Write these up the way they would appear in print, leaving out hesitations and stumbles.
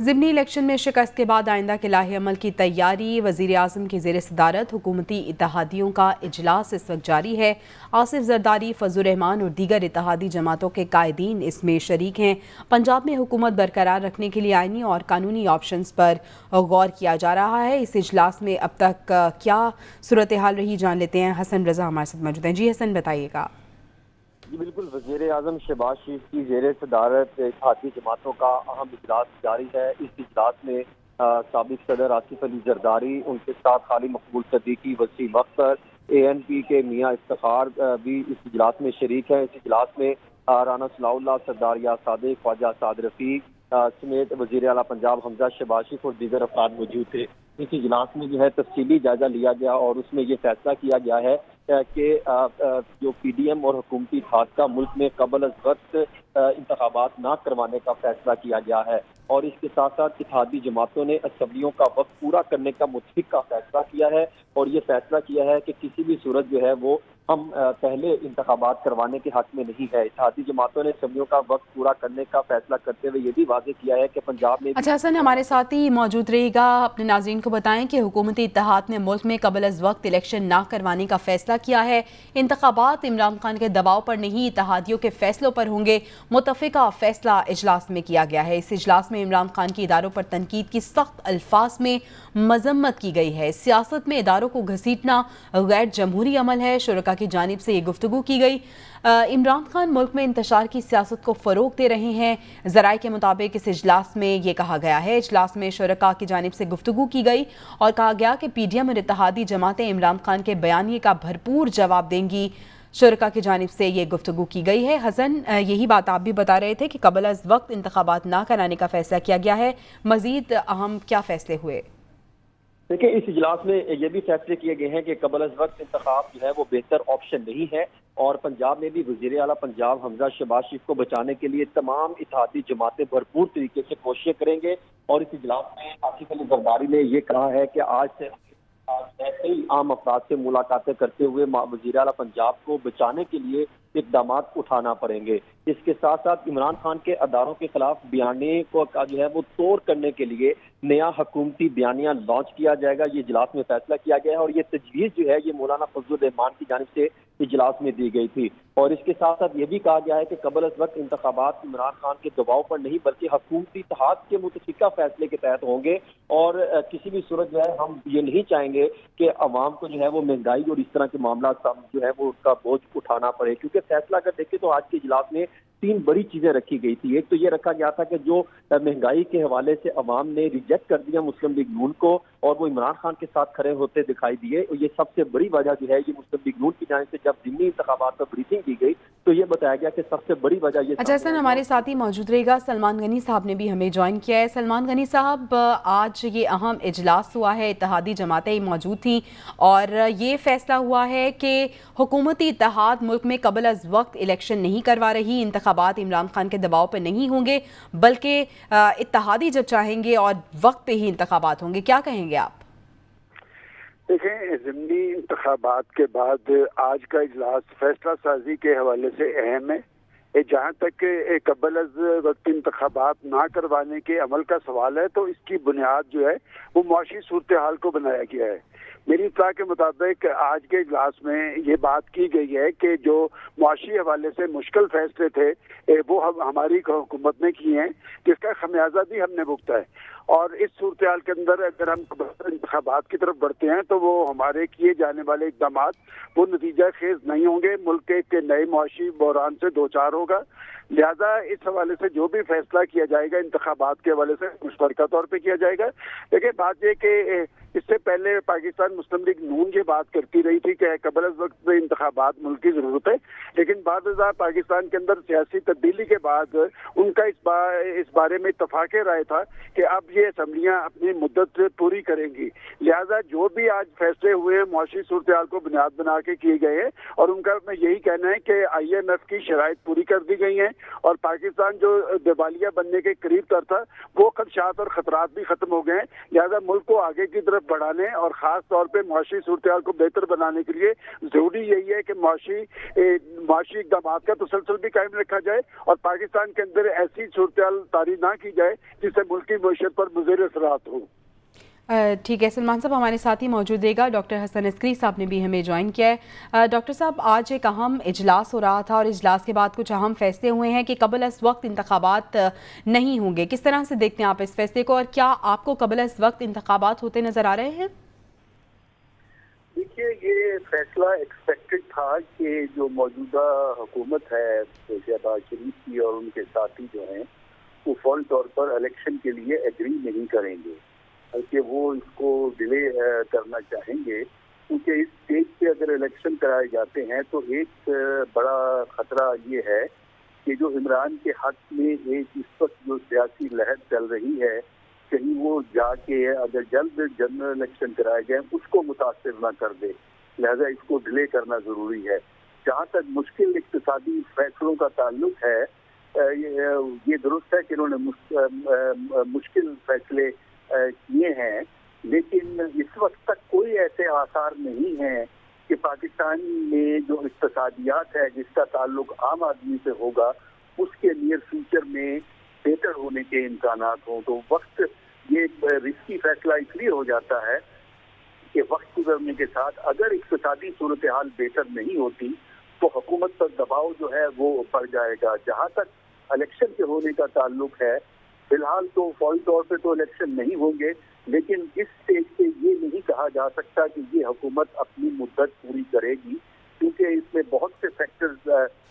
ضمنی الیکشن میں شکست کے بعد آئندہ کے لاہ عمل کی تیاری وزیر اعظم کی زیر صدارت حکومتی اتحادیوں کا اجلاس اس وقت جاری ہے۔ آصف زرداری، فضل الرحمان اور دیگر اتحادی جماعتوں کے قائدین اس میں شریک ہیں۔ پنجاب میں حکومت برقرار رکھنے کے لیے آئینی اور قانونی آپشنز پر غور کیا جا رہا ہے۔ اس اجلاس میں اب تک کیا صورتحال رہی جان لیتے ہیں۔ حسن رضا ہمارے ساتھ موجود ہیں۔ جی حسن، بتائیے گا۔ جی بالکل، وزیر اعظم شہباز شریف کی زیر صدارت اتحادی جماعتوں کا اہم اجلاس جاری ہے۔ اس اجلاس میں سابق صدر آصف علی زرداری، ان کے ساتھ خالد مقبول صدیقی، وسیم اختر، ANP کے میاں افتخار بھی اس اجلاس میں شریک ہیں۔ اس اجلاس میں رانا ثناء اللہ، سردار یاس صادق، خواجہ اسعد رفیق سمیت وزیر اعلیٰ پنجاب حمزہ شہباز شریف اور دیگر افراد موجود تھے۔ اس اجلاس میں تفصیلی جائزہ لیا گیا اور اس میں یہ فیصلہ کیا گیا ہے کہ جو PDM اور حکومتی اتحاد کا ملک میں قبل از وقت انتخابات نہ کروانے کا فیصلہ کیا گیا ہے، اور اس کے ساتھ ساتھ اتحادی جماعتوں نے اسمبلیوں کا وقت پورا کرنے کا متفق کا فیصلہ کیا ہے، اور یہ فیصلہ کیا ہے کہ کسی بھی صورت جو ہے وہ ہم پہلے انتخابات کروانے کے حق میں نہیں ہے۔ اتحادی جماعتوں نے اسمبلیوں کا وقت پورا کرنے کا فیصلہ کرتے ہوئے یہ بھی واضح کیا ہے کہ پنجاب میں اچھا حسن، ہمارے ساتھ ہی موجود رہے گا۔ اپنے ناظرین کو بتائیں کہ حکومتی اتحاد نے ملک میں قبل از وقت الیکشن نہ کروانے کا فیصلہ کیا ہے۔ انتخابات عمران خان کے دباؤ پر نہیں، اتحادیوں کے فیصلوں پر ہوں گے۔ متفقہ فیصلہ اجلاس میں کیا گیا ہے۔ اس اجلاس میں عمران خان کی اداروں پر تنقید کی سخت الفاظ میں مذمت کی گئی ہے۔ سیاست میں اداروں کو گھسیٹنا غیر جمہوری عمل ہے، شرکاء کی جانب سے یہ گفتگو کی گئی۔ عمران خان ملک میں انتشار کی سیاست کو فروغ دے رہے ہیں۔ ذرائع کے مطابق اس اجلاس میں یہ کہا گیا ہے۔ اجلاس میں شرکاء کی جانب سے گفتگو کی گئی اور کہا گیا کہ PDM اور اتحادی جماعتیں عمران خان کے بیانیے کا بھرپور جواب دیں گی۔ شرکاء کی جانب سے یہ گفتگو کی گئی ہے۔ حسن، یہی بات آپ بھی بتا رہے تھے کہ قبل از وقت انتخابات نہ کرانے کا فیصلہ کیا گیا ہے۔ مزید اہم کیا فیصلے ہوئے؟ دیکھیں، اس اجلاس میں یہ بھی فیصلے کیے گئے ہیں کہ قبل از وقت انتخاب جو ہے وہ بہتر آپشن نہیں ہے، اور پنجاب میں بھی وزیر اعلیٰ پنجاب حمزہ شہباز شریف کو بچانے کے لیے تمام اتحادی جماعتیں بھرپور طریقے سے کوششیں کریں گے۔ اور اس اجلاس میں آصف علی زرداری نے یہ کہا ہے کہ آج سے کئی عام افراد سے ملاقاتیں کرتے ہوئے وزیر اعلیٰ پنجاب کو بچانے کے لیے اقدامات اٹھانا پڑیں گے۔ اس کے ساتھ ساتھ عمران خان کے اداروں کے خلاف بیانیے کو جو ہے وہ توڑ کرنے کے لیے نیا حکومتی بیانیہ لانچ کیا جائے گا۔ یہ اجلاس میں فیصلہ کیا گیا ہے، اور یہ تجویز جو ہے یہ مولانا فضل الرحمان کی جانب سے اجلاس میں دی گئی تھی۔ اور اس کے ساتھ ساتھ یہ بھی کہا گیا ہے کہ قبل از وقت انتخابات عمران خان کے دباؤ پر نہیں بلکہ حکومتی اتحاد کے متفقہ فیصلے کے تحت ہوں گے، اور کسی بھی صورت جو ہے ہم یہ نہیں چاہیں گے کہ عوام کو جو ہے وہ مہنگائی اور اس طرح کے معاملات جو ہے وہ اس کا بوجھ اٹھانا پڑے، کیونکہ فیصلہ اگر دیکھیں تو آج کے اجلاس میں 3 بڑی چیزیں رکھی گئی تھی۔ ایک تو یہ رکھا گیا تھا کہ جو مہنگائی کے حوالے سے عوام نے ریجیکٹ کر دیا مسلم لیگ نون کو، اور وہ عمران خان کے ساتھ کھڑے ہوتے دکھائی دیے، اور یہ سب سے بڑی وجہ جو ہے یہ مسلم لیگ نون کی جانب سے جب ضمنی انتخابات پر بریفنگ کی گئی تو یہ بتایا گیا کہ سب سے بڑی وجہ یہ۔ اچھا حسن، ہمارے ساتھ ہی موجود رہے گا۔ سلمان غنی صاحب نے بھی ہمیں جوائن کیا ہے۔ سلمان غنی صاحب، آج یہ اہم اجلاس ہوا ہے، اتحادی جماعتیں موجود تھیں اور یہ فیصلہ ہوا ہے کہ حکومتی اتحاد ملک میں قبل از وقت الیکشن نہیں کروا رہی، انتخابات عمران خان کے دباؤ پہ نہیں ہوں گے بلکہ اتحادی جب چاہیں گے اور وقت پہ ہی انتخابات ہوں گے۔ کیا کہیں گے آپ؟ دیکھیں، ضمنی انتخابات کے بعد آج کا اجلاس فیصلہ سازی کے حوالے سے اہم ہے۔ جہاں تک قبل از وقت انتخابات نہ کروانے کے عمل کا سوال ہے تو اس کی بنیاد جو ہے وہ معاشی صورتحال کو بنایا گیا ہے۔ میری اطلاع کے مطابق آج کے اجلاس میں یہ بات کی گئی ہے کہ جو معاشی حوالے سے مشکل فیصلے تھے وہ ہماری حکومت نے کیے ہیں، جس کا خمیازہ بھی ہم نے بھگتا ہے، اور اس صورتحال کے اندر اگر ہم انتخابات کی طرف بڑھتے ہیں تو وہ ہمارے کیے جانے والے اقدامات وہ نتیجہ خیز نہیں ہوں گے، ملک کے نئے معاشی بحران سے دوچار ہوگا۔ لہذا اس حوالے سے جو بھی فیصلہ کیا جائے گا انتخابات کے حوالے سے مشترکہ طور پہ کیا جائے گا۔ دیکھیں، بات یہ کہ اس سے پہلے پاکستان مسلم لیگ نون یہ بات کرتی رہی تھی کہ قبل از وقت انتخابات ملک کی ضرورت ہے، لیکن بعد ازاں پاکستان کے اندر سیاسی تبدیلی کے بعد ان کا اس بارے میں اتفاق رائے تھا کہ اب یہ اسمبلیاں اپنی مدت پوری کریں گی۔ لہذا جو بھی آج فیصلے ہوئے ہیں معاشی صورتحال کو بنیاد بنا کے کیے گئے ہیں، اور ان کا میں یہی کہنا ہے کہ IMF کی شرائط پوری کر دی گئی ہیں، اور پاکستان جو دیوالیہ بننے کے قریب تر تھا وہ خدشات اور خطرات بھی ختم ہو گئے ہیں. لہٰذا ملک کو آگے کی طرف بڑھانے اور خاص طور پہ معاشی صورتحال کو بہتر بنانے کے لیے ضروری یہی ہے کہ معاشی اقدامات کا تسلسل بھی قائم رکھا جائے اور پاکستان کے اندر ایسی صورتحال طاری نہ کی جائے جس سے ملک کی معیشت پر مضر اثرات ہوں. ٹھیک ہے سلمان صاحب، ہمارے ساتھ ہی موجود رہے گا. ڈاکٹر حسن عسکری صاحب نے بھی ہمیں جوائن کیا ہے. ڈاکٹر صاحب، آج ایک اہم اجلاس ہو رہا تھا اور اجلاس کے بعد کچھ اہم فیصلے ہوئے ہیں کہ قبل از وقت انتخابات نہیں ہوں گے. کس طرح سے دیکھتے ہیں آپ اس فیصلے کو، اور کیا آپ کو قبل از وقت انتخابات ہوتے نظر آ رہے ہیں؟ دیکھیے، یہ فیصلہ ایکسپیکٹڈ تھا کہ جو موجودہ حکومت ہے شہباز شریف کی اور ان کے ساتھی جو ہیں وہ فوری طور پر الیکشن کے لیے ایگری نہیں کریں گے، بلکہ وہ اس کو ڈیلے کرنا چاہیں گے. کیونکہ اس اسٹیج پہ اگر الیکشن کرائے جاتے ہیں تو ایک بڑا خطرہ یہ ہے کہ جو عمران کے حق میں ایک اس وقت جو سیاسی لہر چل رہی ہے، کہیں وہ جا کے اگر جلد جنرل الیکشن کرائے جائیں اس کو متاثر نہ کر دے. لہذا اس کو ڈیلے کرنا ضروری ہے. جہاں تک مشکل اقتصادی فیصلوں کا تعلق ہے، یہ درست ہے کہ انہوں نے مشکل فیصلے کیے ہیں، لیکن اس وقت تک کوئی ایسے آثار نہیں ہیں کہ پاکستان میں جو اقتصادیات ہے جس کا تعلق عام آدمی سے ہوگا اس کے نیئر فیوچر میں بہتر ہونے کے امکانات ہوں. تو وقت یہ رسکی فیصلہ اس لیے ہو جاتا ہے کہ وقت گزرنے کے ساتھ اگر اقتصادی صورتحال بہتر نہیں ہوتی تو حکومت پر دباؤ جو ہے وہ بڑھ جائے گا. جہاں تک الیکشن کے ہونے کا تعلق ہے، فی الحال تو فوری طور پہ تو الیکشن نہیں ہوں گے، لیکن اس اسٹیج پہ یہ نہیں کہا جا سکتا کہ یہ حکومت اپنی مدت پوری کرے گی، کیونکہ اس میں بہت سے فیکٹرز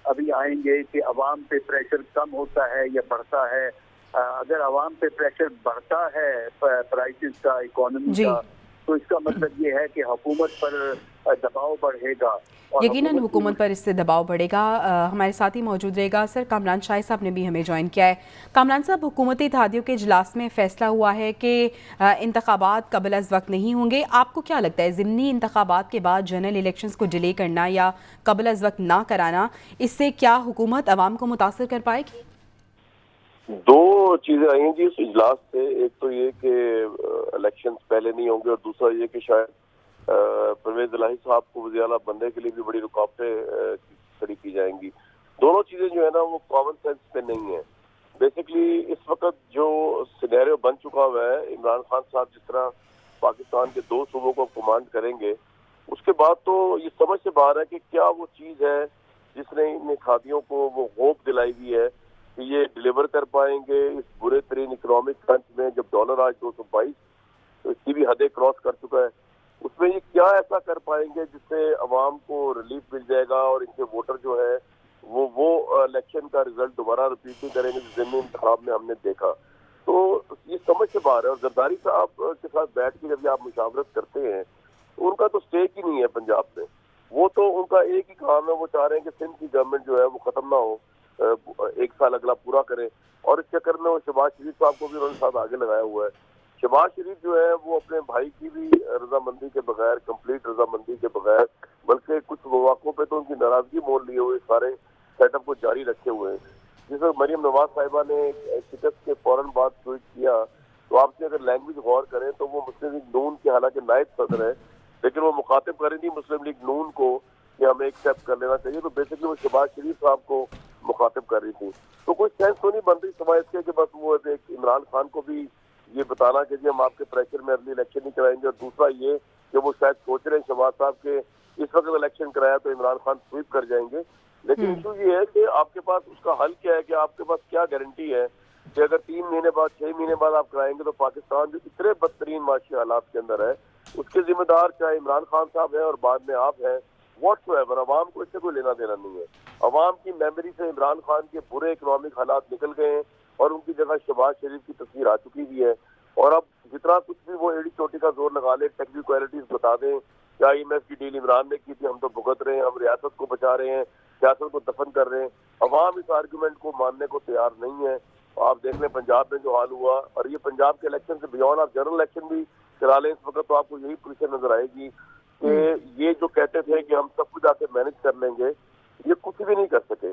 ابھی آئیں گے کہ عوام پہ پریشر کم ہوتا ہے یا بڑھتا ہے. اگر عوام پہ پریشر بڑھتا ہے پرائسز کا، اکانومی کا، تو اس کا مطلب یہ ہے کہ حکومت پر دباؤ بڑھے گا. یقیناً حکومت پر اس سے دباؤ بڑھے گا. ہمارے ساتھ ہی موجود رہے گا سر کامران شاہ صاحب نے بھی ہمیں جوائن کیا ہے. کامران صاحب، حکومتی اتحادیوں کے اجلاس میں فیصلہ ہوا ہے کہ انتخابات قبل از وقت نہیں ہوں گے. آپ کو کیا لگتا ہے ضمنی انتخابات کے بعد جنرل الیکشنز کو ڈیلے کرنا یا قبل از وقت نہ کرانا، اس سے کیا حکومت عوام کو متاثر کر پائے گی؟ دو چیزیں آئی ہیں جی اس اجلاس سے. ایک تو یہ کہ الیکشنز پہلے نہیں ہوں گے، اور دوسرا یہ کہ شاید پرویز الہی صاحب کو وزیر اعلیٰ بننے کے لیے بھی بڑی رکاوٹیں کھڑی کی جائیں گی. دونوں چیزیں جو ہے نا وہ کامن سینس پہ نہیں ہیں. بیسکلی اس وقت جو سینیریو بن چکا ہوا ہے، عمران خان صاحب جس طرح پاکستان کے 2 صوبوں کو کمانڈ کریں گے، اس کے بعد تو یہ سمجھ سے باہر ہے کہ کیا وہ چیز ہے جس نے ان اتحادیوں کو وہ ہوپ دلائی ہوئی ہے کہ یہ ڈیلیور کر پائیں گے اس برے ترین اکنامک کرنچ میں، جب ڈالر آج 222 تو اس کی بھی حدیں کراس کر چکا ہے. اس میں یہ کیا ایسا کر پائیں گے جس سے عوام کو ریلیف مل جائے گا اور ان کے ووٹر جو ہے وہ الیکشن کا رزلٹ دوبارہ ریپیٹ نہیں کریں گے جس ضمنی انتخاب میں ہم نے دیکھا. تو یہ سمجھ سے باہر ہے. اور زرداری صاحب کے ساتھ بیٹھ کے جب آپ مشاورت کرتے ہیں تو ان کا تو اسٹیک ہی نہیں ہے پنجاب میں. وہ تو ان کا ایک ہی کام ہے، وہ چاہ رہے ہیں کہ سندھ کی گورنمنٹ جو ہے وہ ختم نہ ہو، 1 سال اگلا پورا کرے. اور اس چکر میں وہ شہباز شریف صاحب کو بھی انہوں نے ساتھ آگے لگایا ہوا ہے. شہباز شریف جو ہے وہ اپنے بھائی کی بھی رضامندی کے بغیر، کمپلیٹ رضامندی کے بغیر، بلکہ کچھ مواقعوں پہ تو ان کی ناراضگی مول لیے ہوئے سارے سیٹ اپ کو جاری رکھے ہوئے ہیں. جس وقت مریم نواز صاحبہ نے شکست کے فوراً بعد ٹویٹ کیا تو آپ سے اگر لینگویج غور کریں تو وہ مسلم لیگ نون کے حالانکہ نائب صدر ہے، لیکن وہ مخاطب کر رہی تھی مسلم لیگ نون کو کہ ہمیں ایکسیپٹ کر لینا چاہیے. تو بیسکلی وہ شہباز شریف صاحب کو مخاطب کر رہی تھی. تو کوئی سینس تو نہیں بن رہی سوائے اس کے کہ بس وہ ایک عمران خان کو بھی یہ بتانا کہ جی ہم آپ کے پریشر میں ارلی الیکشن نہیں کرائیں گے، اور دوسرا یہ کہ وہ شاید سوچ رہے ہیں شہباز صاحب کے اس وقت الیکشن کرایا تو عمران خان سویپ کر جائیں گے. لیکن ایشو یہ ہے کہ آپ کے پاس اس کا حل کیا ہے، کہ آپ کے پاس کیا گارنٹی ہے کہ اگر 3 مہینے بعد 6 مہینے بعد آپ کرائیں گے تو پاکستان جو اتنے بدترین معاشی حالات کے اندر ہے اس کے ذمہ دار چاہے عمران خان صاحب ہیں اور بعد میں آپ ہیں، واٹس ایور عوام کو اس سے کوئی لینا دینا نہیں ہے. عوام کی میموری سے عمران خان کے برے اکنامک حالات نکل گئے ہیں اور ان کی جگہ شہباز شریف کی تصویر آ چکی ہوئی ہے. اور اب جتنا کچھ بھی وہ ایڑی چوٹی کا زور لگا لے، ٹیکنیکلٹیز بتا دیں کہ IMF کی ڈیل عمران نے کی تھی، ہم تو بھگت رہے ہیں، ہم ریاست کو بچا رہے ہیں، سیاست کو دفن کر رہے ہیں، عوام اس آرگومنٹ کو ماننے کو تیار نہیں ہے. آپ دیکھ لیں پنجاب میں جو حال ہوا، اور یہ پنجاب کے الیکشن سے بیان آپ جنرل الیکشن بھی کرا لیں اس وقت تو آپ کو یہی پوزیشن نظر آئے گی کہ یہ جو کہتے تھے کہ ہم سب کچھ آ کے مینج کر لیں گے، یہ کچھ بھی نہیں کر سکے.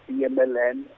PMLN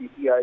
PTI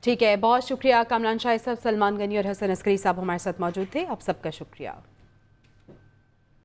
ٹھیک ہے، بہت شکریہ کامران شاہد صاحب، سلمان غنی اور حسن عسکری صاحب ہمارے ساتھ موجود تھے، آپ سب کا شکریہ۔